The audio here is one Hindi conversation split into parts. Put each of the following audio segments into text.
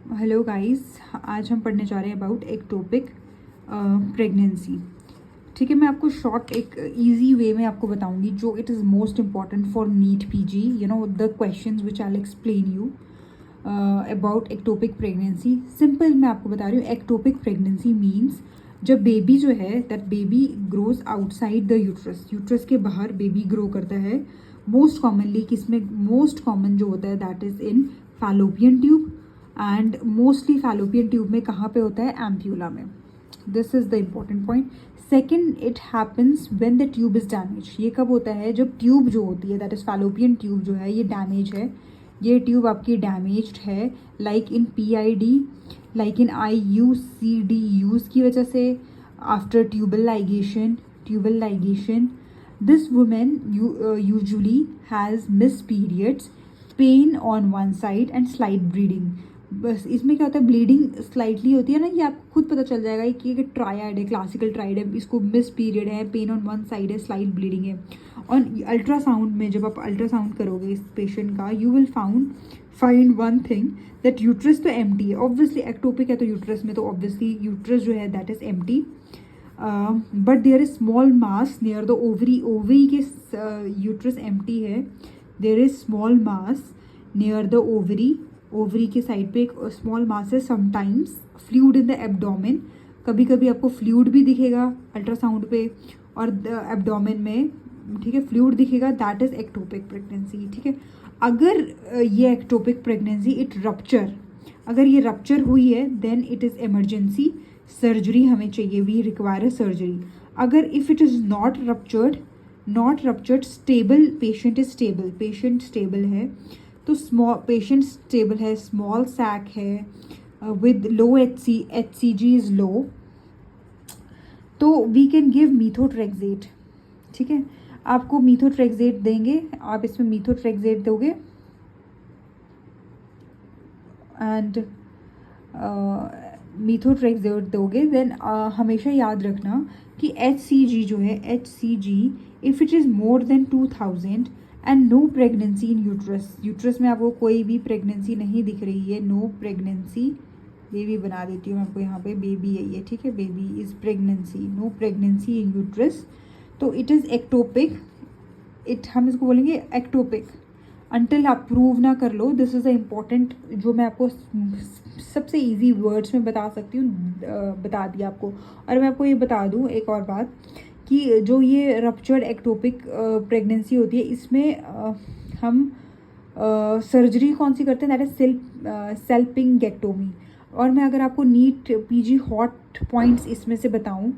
हेलो गाइस, आज हम पढ़ने जा रहे हैं अबाउट एक्टोपिक प्रेगनेंसी। ठीक है, मैं आपको शॉर्ट एक इजी वे में आपको बताऊंगी जो it is most important for NEET PG. You know the questions which I explain you about ectopic pregnancy. Simple मैं आपको बता रही हूँ, एक्टोपिक प्रेगनेंसी मीन्स जब बेबी जो है that baby grows outside the uterus, uterus के बाहर बेबी ग्रो करता है। मोस्ट कॉमनली किसमें, मोस्ट कॉमन जो होता है that is in fallopian tube, and mostly fallopian tube में कहाँ पे होता है, एम्प्यूला में। This is the important point. Second, it happens when the tube is damage. ये कब होता है, जब ट्यूब जो होती है दैट इज फैलोपियन ट्यूब जो है ये डैमेज है, ये ट्यूब आपकी डैमेज्ड है, like in PID, like in IUCD use की वजह से, after tubal ligation. This women usually has miss periods, pain on one side and slight bleeding. बस इसमें क्या होता है, ब्लीडिंग स्लाइटली होती है ना, ये आपको खुद पता चल जाएगा कि ये ट्रायड है, क्लासिकल ट्रायड है, इसको मिस पीरियड है, पेन ऑन वन साइड है, स्लाइट ब्लीडिंग है। और अल्ट्रासाउंड में जब आप अल्ट्रासाउंड करोगे इस पेशेंट का, you will find one thing that uterus तो एम्प्टी है। ऑब्वियसली एक्टोपिक है तो यूट्रस में तो ऑब्वियसली यूट्रस जो है that is empty, but there is small mass near the ovary. Ovary के यूट्रस एम्प्टी है, there is small mass near the ovary. Ovary के साइड पे एक स्मॉल मास है। Sometimes fluid in the abdomen, कभी कभी आपको फ्लूइड भी दिखेगा अल्ट्रासाउंड पे, और एब्डोमेन में ठीक है फ्लूइड दिखेगा, दैट इज एक्टोपिक प्रेगनेंसी। ठीक है, अगर ये एक्टोपिक प्रेगनेंसी इट रप्चर, अगर ये रप्चर हुई है then it is emergency, surgery हमें चाहिए, वी रिक्वायर अ सर्जरी। अगर if it is not ruptured, stable, patient stable है, तो स्मॉल पेशेंट स्टेबल है, स्मॉल सैक है, with low HCG is low, तो वी कैन गिव मीथोट्रेक्सेट। ठीक है, आपको मीथोट्रेक्सेट देंगे, आप इसमें मीथोट्रेक्सेट दोगे, एंड मीथोट्रेक्सेट दोगे, देन हमेशा याद रखना कि HCG जो है, HCG if it is more than 2000 and no pregnancy in uterus में आपको कोई भी प्रेगनेंसी नहीं दिख रही है, नो प्रेगनेंसी, बेबी बना देती हूँ मैं आपको, यहाँ पे बेबी है ये, ठीक है, baby is pregnancy, no pregnancy in uterus, तो इट इज़ एक्टोपिक। हम इसको बोलेंगे एक्टोपिक अंटिल आप प्रूव ना कर लो। दिस इज़ अ इम्पॉर्टेंट जो मैं आपको सबसे इजी वर्ड्स में बता सकती हूँ, बता दिया आपको। और मैं आपको ये बता दूँ एक और बात कि जो ये रप्चर्ड एक्टोपिक प्रेगनेंसी होती है, इसमें हम सर्जरी कौन सी करते हैं, दैट इज सेल्पिंगेक्टोमी। और मैं अगर आपको नीट PG हॉट पॉइंट्स इसमें से बताऊँ,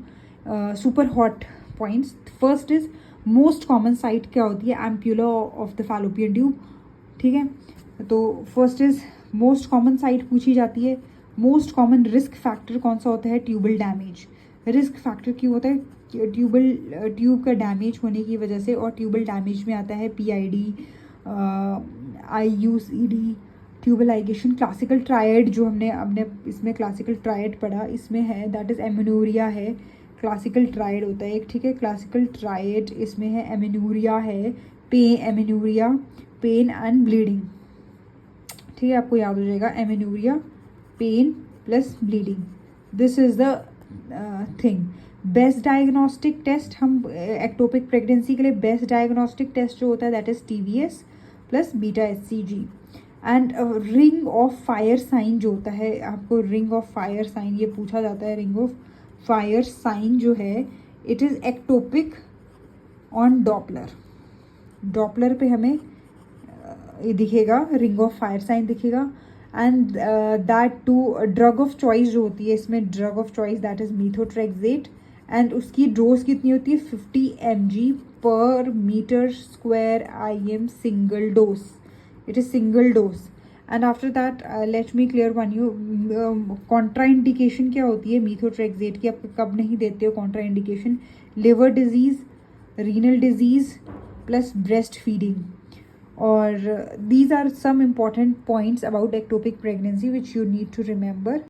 super hot points, first is most common site क्या होती है, ampulla of the fallopian tube. ठीक है, तो first is most common site पूछी जाती है। मोस्ट कॉमन रिस्क फैक्टर कौन सा होता है, ट्यूबल डैमेज। रिस्क फैक्टर क्यों होता है, ट्यूब का डैमेज होने की वजह से, और ट्यूबल डैमेज में आता है PID, IUCD, tubal ligation, classical triad जो हमने इसमें क्लासिकल ट्रायड पढ़ा, इसमें है दैट इज़ एमेनोरिया है, क्लासिकल ट्रायड होता है एक, ठीक है, क्लासिकल ट्रायड इसमें है, एमेनोरिया है, एमेनोरिया, पेन एंड ब्लीडिंग। ठीक है, आपको याद हो जाएगा, amenorrhoea, pain plus bleeding, this is the thing. Best diagnostic test, हम एक्टोपिक प्रेगनेंसी के लिए बेस्ट डायग्नोस्टिक टेस्ट जो होता है that is TVS plus beta HCG। And ring of fire sign जो होता है, आपको रिंग ऑफ फायर साइन ये पूछा जाता है, रिंग ऑफ फायर साइन जो है it is ectopic on Doppler पे हमें ये दिखेगा, रिंग ऑफ फायर साइन दिखेगा। And that too drug of choice जो होती है इसमें, drug of choice that is methotrexate, and उसकी डोज कितनी होती है, 50 mg per meter square IM, single dose, it is single dose. And after that let me clear one you, contraindication क्या होती है मीथोट्रेक्सेट की, आप कब नहीं देते हो contraindication, liver disease, renal disease plus breast feeding. और these are some important points about ectopic pregnancy which you need to remember.